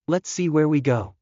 Let's see where we go.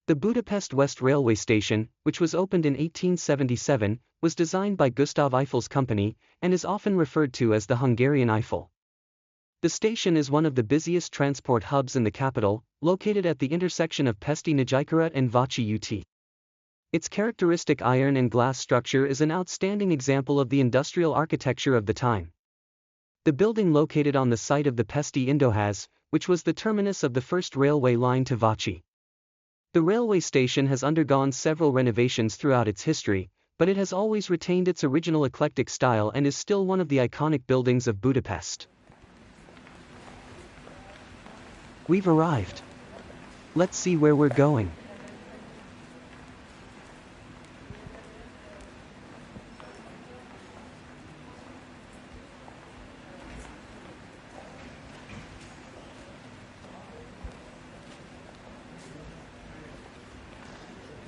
The Budapest West Railway Station, which was opened in 1877, was designed by Gustav Eiffel's company, and is often referred to as the Hungarian Eiffel. The station is one of the busiest transport hubs in the capital, located at the intersection of Pesti Nagykörút and Váci Út. Its characteristic iron and glass structure is an outstanding example of the industrial architecture of the time. The building located on the site of the Pesti Indoház, which was the terminus of the first railway line to Váci. The railway station has undergone several renovations throughout its history, but it has always retained its original eclectic style and is still one of the iconic buildings of Budapest. We've arrived. Let's see where we're going.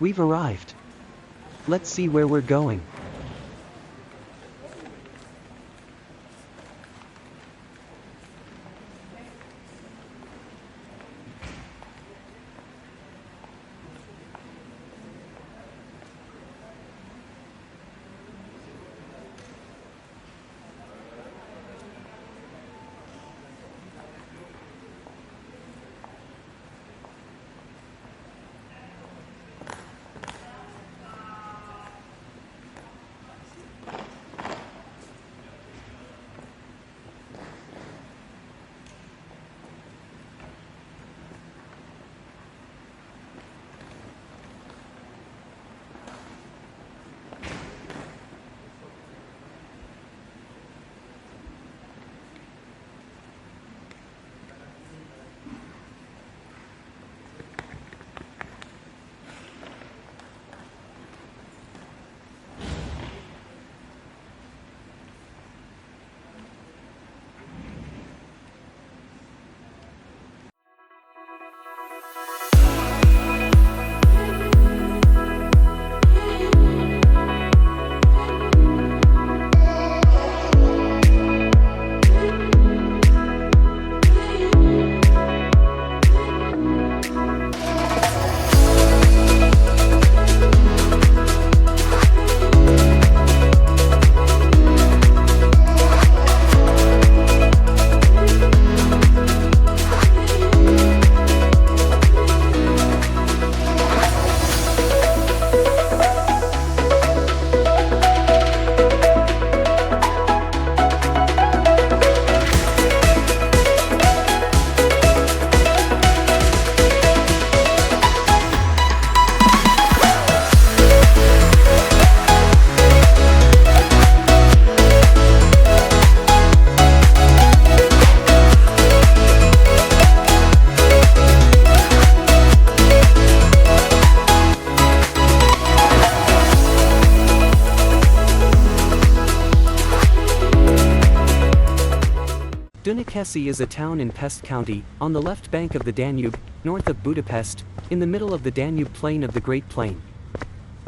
We've arrived. Let's see where we're going. Dunakeszi is a town in Pest County, on the left bank of the Danube, north of Budapest, in the middle of the Danube Plain of the Great Plain.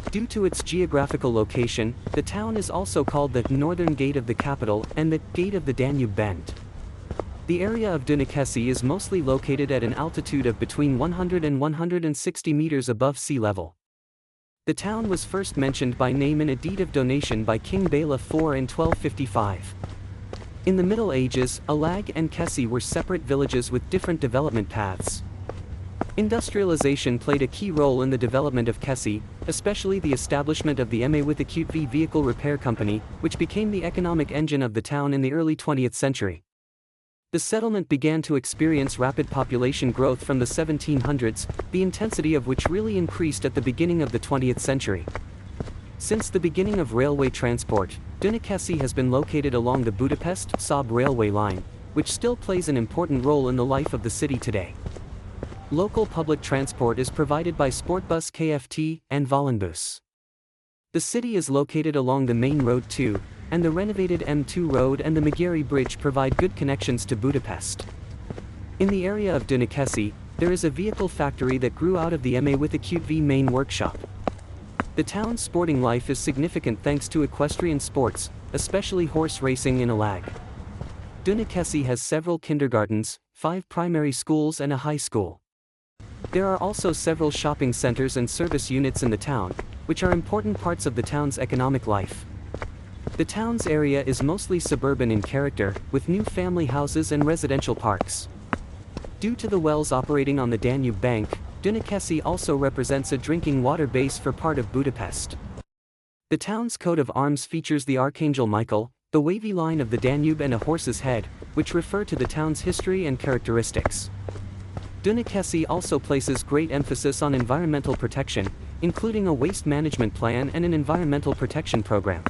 Due to its geographical location, the town is also called the Northern Gate of the capital and the Gate of the Danube Bend. The area of Dunakeszi is mostly located at an altitude of between 100 and 160 meters above sea level. The town was first mentioned by name in a deed of donation by King Bela IV in 1255. In the Middle Ages, Alag and Kessi were separate villages with different development paths. Industrialization played a key role in the development of Kessi, especially the establishment of the MA with Acute V Vehicle Repair Company, which became the economic engine of the town in the early 20th century. The settlement began to experience rapid population growth from the 1700s, the intensity of which really increased at the beginning of the 20th century. Since the beginning of railway transport, Dunakeszi has been located along the Budapest-Szab railway line, which still plays an important role in the life of the city today. Local public transport is provided by Sportbus KFT and Vollenbus. The city is located along the main road 2, and the renovated M2 road and the Magyari Bridge provide good connections to Budapest. In the area of Dunakeszi, there is a vehicle factory that grew out of the MA with Acute V main workshop. The town's sporting life is significant thanks to equestrian sports, especially horse racing in Alag. Dunakeszi has several kindergartens, 5 primary schools and a high school. There are also several shopping centers and service units in the town, which are important parts of the town's economic life. The town's area is mostly suburban in character, with new family houses and residential parks. Due to the wells operating on the Danube bank, Dunakeszi also represents a drinking water base for part of Budapest. The town's coat of arms features the Archangel Michael, the wavy line of the Danube and a horse's head, which refer to the town's history and characteristics. Dunakeszi also places great emphasis on environmental protection, including a waste management plan and an environmental protection program.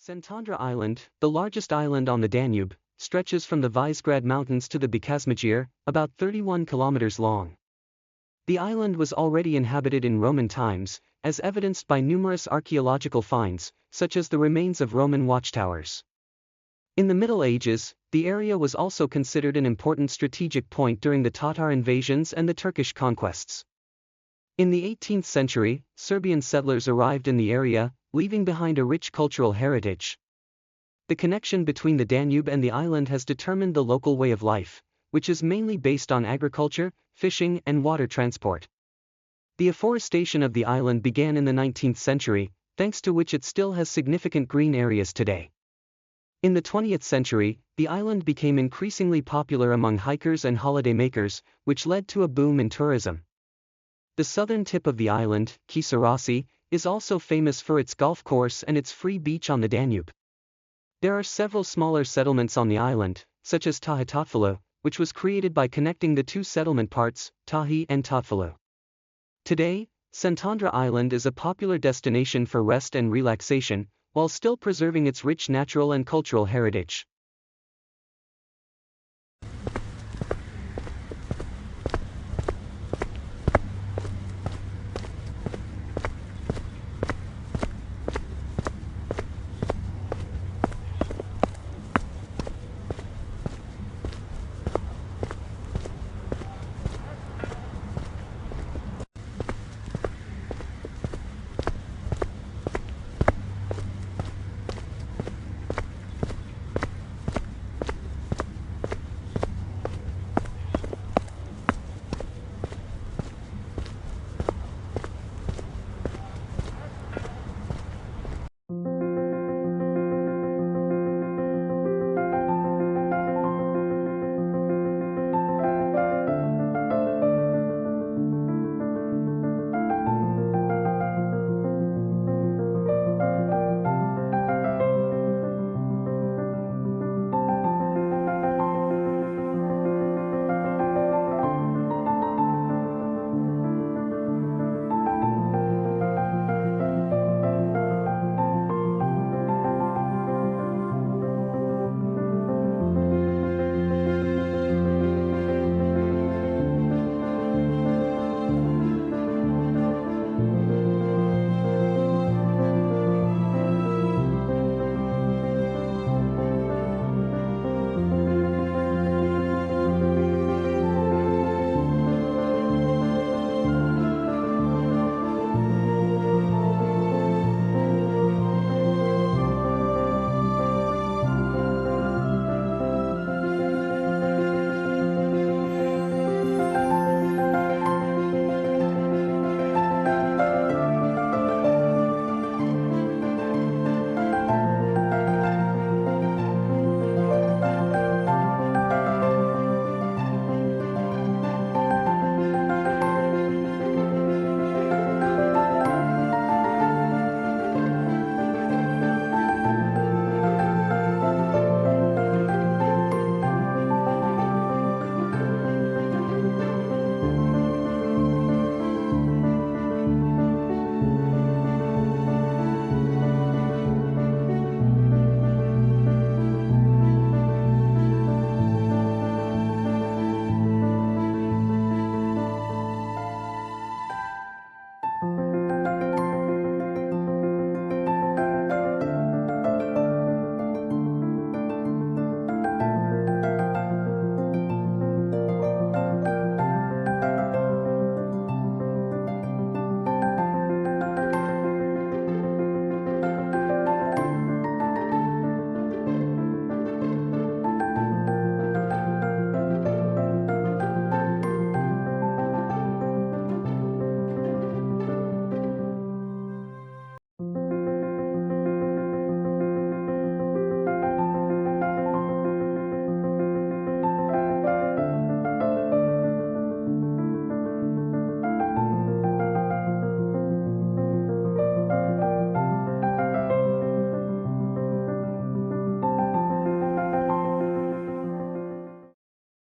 Szentendre Island, the largest island on the Danube, stretches from the Visegrad Mountains to the Bikasmajir, about 31 kilometers long. The island was already inhabited in Roman times, as evidenced by numerous archaeological finds, such as the remains of Roman watchtowers. In the Middle Ages, the area was also considered an important strategic point during the Tatar invasions and the Turkish conquests. In the 18th century, Serbian settlers arrived in the area, leaving behind a rich cultural heritage. The connection between the Danube and the island has determined the local way of life, which is mainly based on agriculture, fishing, and water transport. The afforestation of the island began in the 19th century, thanks to which it still has significant green areas today. In the 20th century, the island became increasingly popular among hikers and holidaymakers, which led to a boom in tourism. The southern tip of the island, Kisarasi, is also famous for its golf course and its free beach on the Danube. There are several smaller settlements on the island, such as Tahitatfalo, which was created by connecting the two settlement parts, Tahi and Tatfalo. Today, Szentendre Island is a popular destination for rest and relaxation, while still preserving its rich natural and cultural heritage.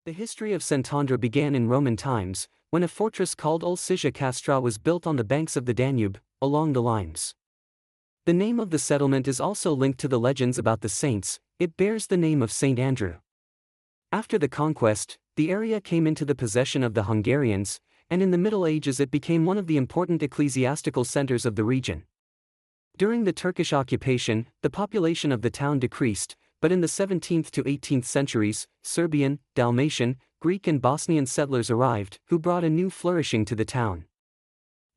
The history of Szentendre began in Roman times, when a fortress called Ulcisia Castra was built on the banks of the Danube, along the Limes. The name of the settlement is also linked to the legends about the saints. It bears the name of Saint Andrew. After the conquest, the area came into the possession of the Hungarians, and in the Middle Ages it became one of the important ecclesiastical centers of the region. During the Turkish occupation, the population of the town decreased, but in the 17th to 18th centuries, Serbian, Dalmatian, Greek and Bosnian settlers arrived, who brought a new flourishing to the town.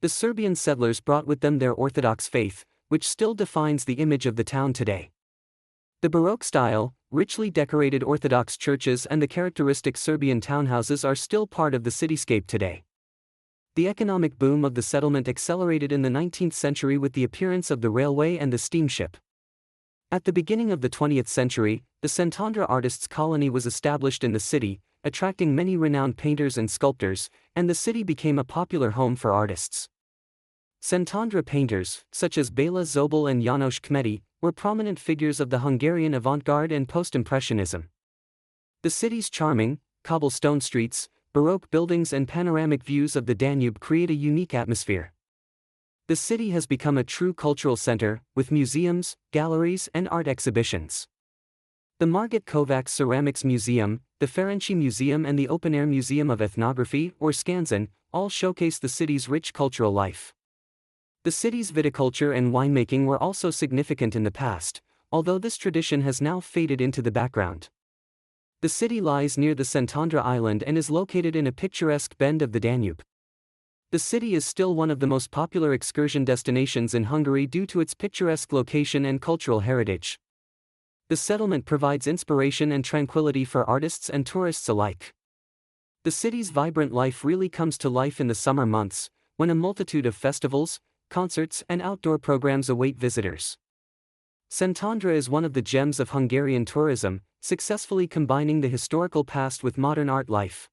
The Serbian settlers brought with them their Orthodox faith, which still defines the image of the town today. The Baroque style, richly decorated Orthodox churches and the characteristic Serbian townhouses are still part of the cityscape today. The economic boom of the settlement accelerated in the 19th century with the appearance of the railway and the steamship. At the beginning of the 20th century, the Szentendre artists' colony was established in the city, attracting many renowned painters and sculptors, and the city became a popular home for artists. Szentendre painters, such as Béla Zobel and János Kmety, were prominent figures of the Hungarian avant-garde and post-impressionism. The city's charming, cobblestone streets, Baroque buildings and panoramic views of the Danube create a unique atmosphere. The city has become a true cultural center, with museums, galleries and art exhibitions. The Margit Kovacs Ceramics Museum, the Ferenczi Museum and the Open-Air Museum of Ethnography, or Skansen, all showcase the city's rich cultural life. The city's viticulture and winemaking were also significant in the past, although this tradition has now faded into the background. The city lies near the Szentendre island and is located in a picturesque bend of the Danube. The city is still one of the most popular excursion destinations in Hungary due to its picturesque location and cultural heritage. The settlement provides inspiration and tranquility for artists and tourists alike. The city's vibrant life really comes to life in the summer months, when a multitude of festivals, concerts and outdoor programs await visitors. Szentendre is one of the gems of Hungarian tourism, successfully combining the historical past with modern art life.